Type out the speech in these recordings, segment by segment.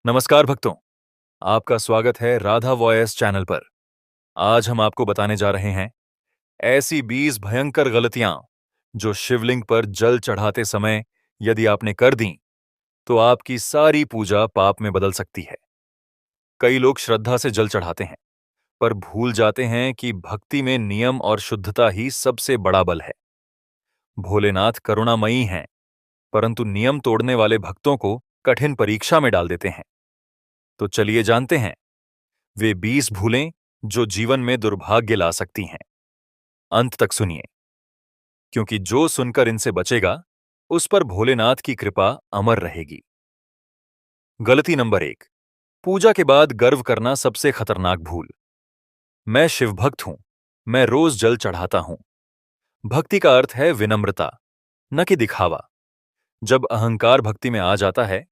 नमस्कार भक्तों, आपका स्वागत है राधा वॉयस चैनल पर। आज हम आपको बताने जा रहे हैं ऐसी 20 भयंकर गलतियां जो शिवलिंग पर जल चढ़ाते समय यदि आपने कर दी तो आपकी सारी पूजा पाप में बदल सकती है। कई लोग श्रद्धा से जल चढ़ाते हैं पर भूल जाते हैं कि भक्ति में नियम और शुद्धता ही सबसे बड़ा बल है। भोलेनाथ करुणामयी हैं, परंतु नियम तोड़ने वाले भक्तों को कठिन परीक्षा में डाल देते हैं। तो चलिए जानते हैं वे 20 भूलें जो जीवन में दुर्भाग्य ला सकती हैं। अंत तक सुनिए, क्योंकि जो सुनकर इनसे बचेगा उस पर भोलेनाथ की कृपा अमर रहेगी। गलती नंबर 1, पूजा के बाद गर्व करना सबसे खतरनाक भूल। मैं शिवभक्त हूं, मैं रोज जल चढ़ाता हूं। भक्ति का अर्थ है विनम्रता, न कि दिखावा। जब अहंकार भक्ति में आ जाता है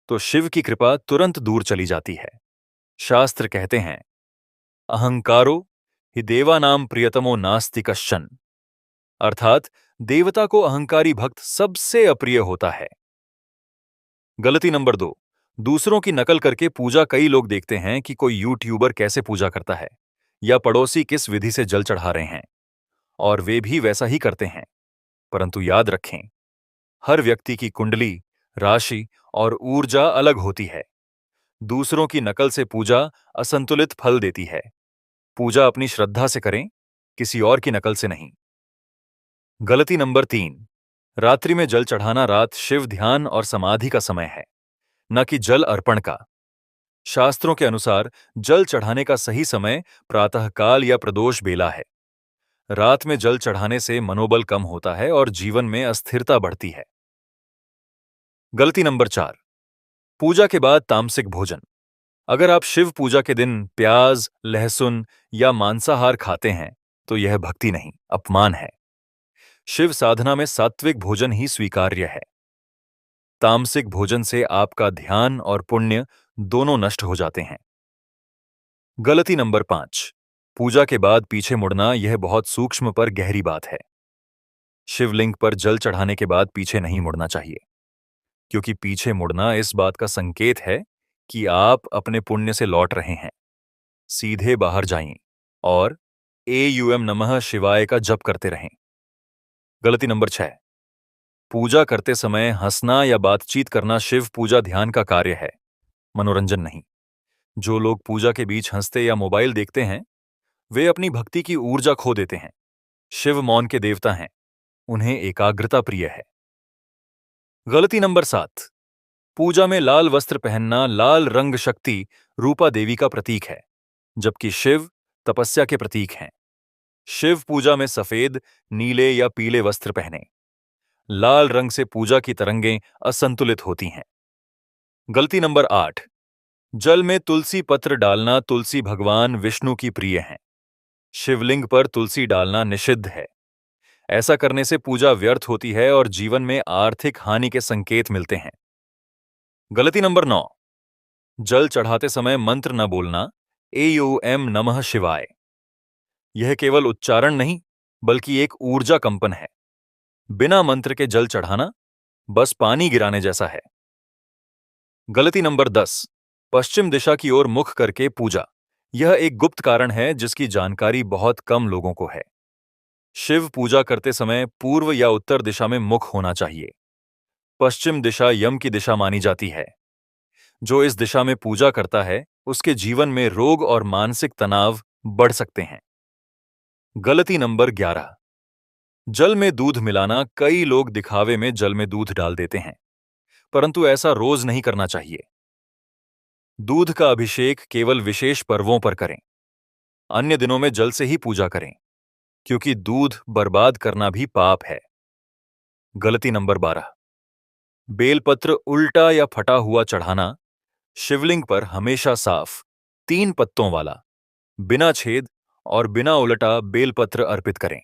तो शिव की कृपा तुरंत दूर चली जाती है। शास्त्र कहते हैं, अहंकारो हि देवानाम प्रियतमो नास्ति कश्चन, अर्थात देवता को अहंकारी भक्त सबसे अप्रिय होता है। गलती नंबर 2, दूसरों की नकल करके पूजा। कई लोग देखते हैं कि कोई यूट्यूबर कैसे पूजा करता है या पड़ोसी किस विधि से जल चढ़ा रहे हैं और वे भी वैसा ही करते हैं। परंतु याद रखें, हर व्यक्ति की कुंडली, राशि और ऊर्जा अलग होती है। दूसरों की नकल से पूजा असंतुलित फल देती है। पूजा अपनी श्रद्धा से करें, किसी और की नकल से नहीं। गलती नंबर 3, रात्रि में जल चढ़ाना। रात शिव ध्यान और समाधि का समय है, न कि जल अर्पण का। शास्त्रों के अनुसार जल चढ़ाने का सही समय प्रातःकाल या प्रदोष बेला है। रात में जल चढ़ाने से मनोबल कम होता है और जीवन में अस्थिरता बढ़ती है। गलती नंबर 4, पूजा के बाद तामसिक भोजन। अगर आप शिव पूजा के दिन प्याज, लहसुन या मांसाहार खाते हैं तो यह भक्ति नहीं, अपमान है। शिव साधना में सात्विक भोजन ही स्वीकार्य है। तामसिक भोजन से आपका ध्यान और पुण्य दोनों नष्ट हो जाते हैं। गलती नंबर 5, पूजा के बाद पीछे मुड़ना। यह बहुत सूक्ष्म पर गहरी बात है। शिवलिंग पर जल चढ़ाने के बाद पीछे नहीं मुड़ना चाहिए, क्योंकि पीछे मुड़ना इस बात का संकेत है कि आप अपने पुण्य से लौट रहे हैं। सीधे बाहर जाइए और एयूएम नमः शिवाय का जप करते रहें। गलती नंबर 6, पूजा करते समय हंसना या बातचीत करना। शिव पूजा ध्यान का कार्य है, मनोरंजन नहीं। जो लोग पूजा के बीच हंसते या मोबाइल देखते हैं वे अपनी भक्ति की ऊर्जा खो देते हैं। शिव मौन के देवता हैं, उन्हें एकाग्रता प्रिय है। गलती नंबर 7, पूजा में लाल वस्त्र पहनना। लाल रंग शक्ति रूपा देवी का प्रतीक है, जबकि शिव तपस्या के प्रतीक हैं। शिव पूजा में सफेद, नीले या पीले वस्त्र पहने। लाल रंग से पूजा की तरंगें असंतुलित होती हैं। गलती नंबर 8, जल में तुलसी पत्र डालना। तुलसी भगवान विष्णु की प्रिय हैं। शिवलिंग पर तुलसी डालना निषिद्ध है। ऐसा करने से पूजा व्यर्थ होती है और जीवन में आर्थिक हानि के संकेत मिलते हैं। गलती नंबर 9, जल चढ़ाते समय मंत्र न बोलना। एओएम नमः शिवाय, यह केवल उच्चारण नहीं बल्कि एक ऊर्जा कंपन है। बिना मंत्र के जल चढ़ाना बस पानी गिराने जैसा है। गलती नंबर 10, पश्चिम दिशा की ओर मुख करके पूजा। यह एक गुप्त कारण है जिसकी जानकारी बहुत कम लोगों को है। शिव पूजा करते समय पूर्व या उत्तर दिशा में मुख होना चाहिए। पश्चिम दिशा यम की दिशा मानी जाती है। जो इस दिशा में पूजा करता है उसके जीवन में रोग और मानसिक तनाव बढ़ सकते हैं। गलती नंबर 11, जल में दूध मिलाना। कई लोग दिखावे में जल में दूध डाल देते हैं, परंतु ऐसा रोज नहीं करना चाहिए। दूध का अभिषेक केवल विशेष पर्वों पर करें। अन्य दिनों में जल से ही पूजा करें, क्योंकि दूध बर्बाद करना भी पाप है। गलती नंबर 12, बेलपत्र उल्टा या फटा हुआ चढ़ाना। शिवलिंग पर हमेशा साफ, 3 पत्तों वाला, बिना छेद और बिना उलटा बेलपत्र अर्पित करें।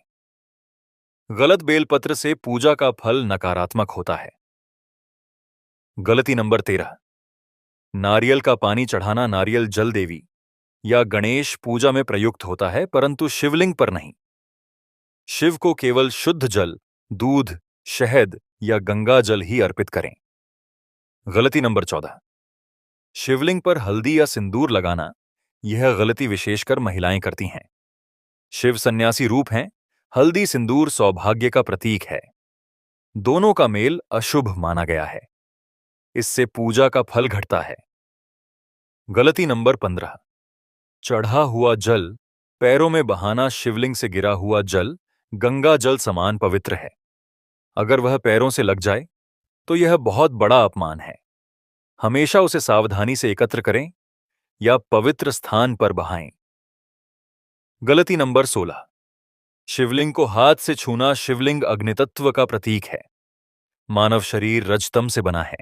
गलत बेलपत्र से पूजा का फल नकारात्मक होता है। गलती नंबर 13, नारियल का पानी चढ़ाना। नारियल जल देवी या गणेश पूजा में प्रयुक्त होता है, परंतु शिवलिंग पर नहीं। शिव को केवल शुद्ध जल, दूध, शहद या गंगा जल ही अर्पित करें। गलती नंबर 14, शिवलिंग पर हल्दी या सिंदूर लगाना यह गलती विशेषकर महिलाएं करती हैं। शिव सन्यासी रूप हैं, हल्दी सिंदूर सौभाग्य का प्रतीक है। दोनों का मेल अशुभ माना गया है। इससे पूजा का फल घटता है। गलती नंबर 15, चढ़ा हुआ जल पैरों में बहाना। शिवलिंग से गिरा हुआ जल गंगा जल समान पवित्र है। अगर वह पैरों से लग जाए तो यह बहुत बड़ा अपमान है। हमेशा उसे सावधानी से एकत्र करें या पवित्र स्थान पर बहाएं। गलती नंबर 16, शिवलिंग को हाथ से छूना। शिवलिंग अग्नितत्व का प्रतीक है। मानव शरीर रजतम से बना है।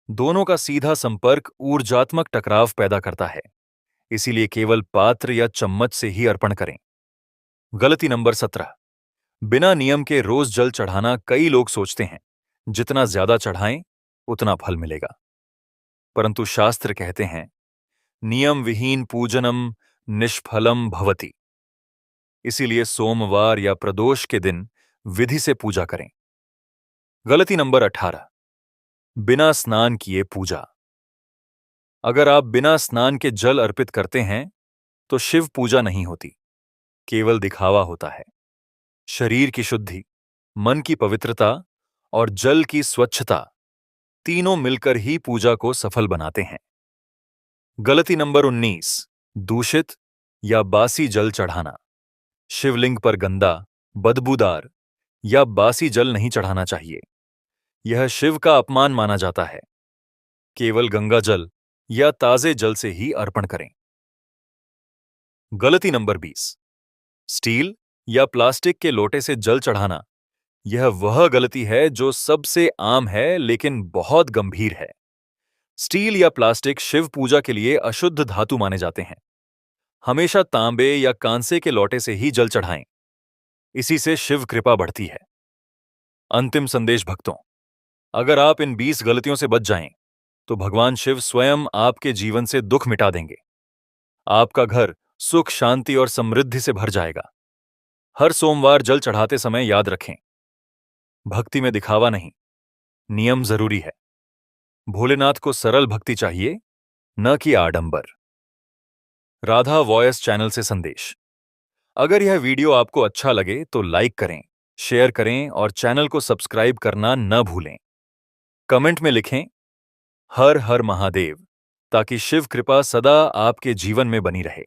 दोनों का सीधा संपर्क ऊर्जात्मक टकराव पैदा करता है। इसीलिए केवल पात्र या चम्मच से ही अर्पण करें। गलती नंबर 17, बिना नियम के रोज जल चढ़ाना। कई लोग सोचते हैं जितना ज्यादा चढ़ाएं उतना फल मिलेगा, परंतु शास्त्र कहते हैं नियम विहीन पूजनम निष्फलम भवति। इसीलिए सोमवार या प्रदोष के दिन विधि से पूजा करें। गलती नंबर 18, बिना स्नान किए पूजा। अगर आप बिना स्नान के जल अर्पित करते हैं तो शिव पूजा नहीं होती, केवल दिखावा होता है। शरीर की शुद्धि, मन की पवित्रता और जल की स्वच्छता तीनों मिलकर ही पूजा को सफल बनाते हैं। गलती नंबर 19, दूषित या बासी जल चढ़ाना। शिवलिंग पर गंदा, बदबूदार या बासी जल नहीं चढ़ाना चाहिए। यह शिव का अपमान माना जाता है। केवल गंगा जल या ताजे जल से ही अर्पण करें। गलती नंबर 20, स्टील या प्लास्टिक के लोटे से जल चढ़ाना। यह वह गलती है जो सबसे आम है लेकिन बहुत गंभीर है। स्टील या प्लास्टिक शिव पूजा के लिए अशुद्ध धातु माने जाते हैं। हमेशा तांबे या कांसे के लोटे से ही जल चढ़ाएं। इसी से शिव कृपा बढ़ती है। अंतिम संदेश भक्तों, अगर आप इन 20 गलतियों से बच जाएं तो भगवान शिव स्वयं आपके जीवन से दुख मिटा देंगे। आपका घर सुख, शांति और समृद्धि से भर जाएगा। हर सोमवार जल चढ़ाते समय याद रखें, भक्ति में दिखावा नहीं, नियम जरूरी है। भोलेनाथ को सरल भक्ति चाहिए, न कि आडंबर। राधा वॉयस चैनल से संदेश। अगर यह वीडियो आपको अच्छा लगे तो लाइक करें, शेयर करें और चैनल को सब्सक्राइब करना न भूलें। कमेंट में लिखें हर हर महादेव, ताकि शिव कृपा सदा आपके जीवन में बनी रहे।